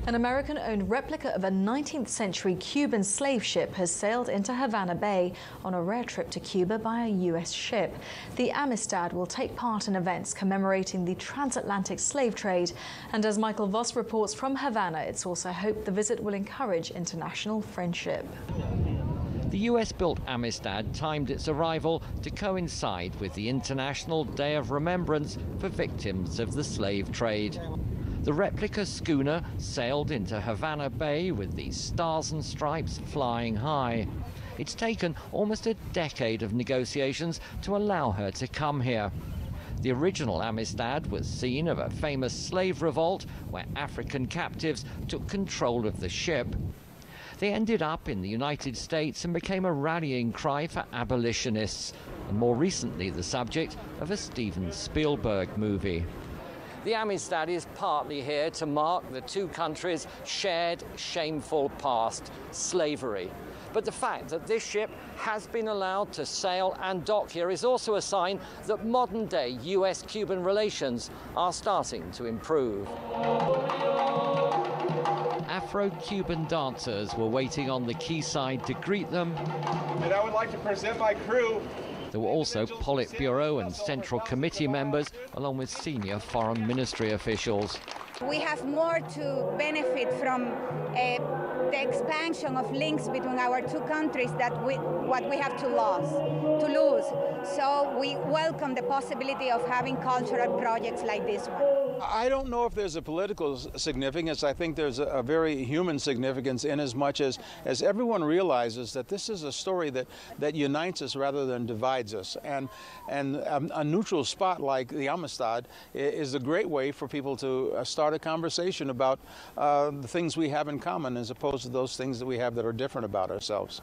An American-owned replica of a 19th century Cuban slave ship has sailed into Havana Bay on a rare trip to Cuba by a U.S. ship. The Amistad will take part in events commemorating the transatlantic slave trade. And as Michael Voss reports from Havana, it's also hoped the visit will encourage international friendship. The US-built Amistad timed its arrival to coincide with the International Day of Remembrance for victims of the slave trade. The replica schooner sailed into Havana Bay with the stars and stripes flying high. It's taken almost a decade of negotiations to allow her to come here. The original Amistad was scene of a famous slave revolt where African captives took control of the ship. They ended up in the United States and became a rallying cry for abolitionists, and more recently the subject of a Steven Spielberg movie. The Amistad is partly here to mark the two countries' shared shameful past, slavery. But the fact that this ship has been allowed to sail and dock here is also a sign that modern-day US-Cuban relations are starting to improve. Afro-Cuban dancers were waiting on the quayside to greet them. And I would like to present my crew. There were also Politburo and Central Committee members, along with senior foreign ministry officials. We have more to benefit from the expansion of links between our two countries than what we have to lose. So we welcome the possibility of having cultural projects like this one. I don't know if there's a political significance. I think there's a very human significance in as much as everyone realizes that this is a story that unites us rather than divides us. And a neutral spot like the Amistad is a great way for people to start a conversation about the things we have in common as opposed to those things that we have that are different about ourselves.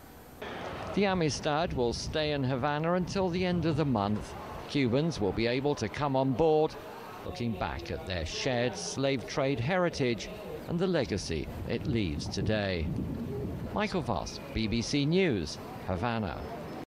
The Amistad will stay in Havana until the end of the month. Cubans will be able to come on board, looking back at their shared slave trade heritage and the legacy it leaves today. Michael Voss, BBC News, Havana.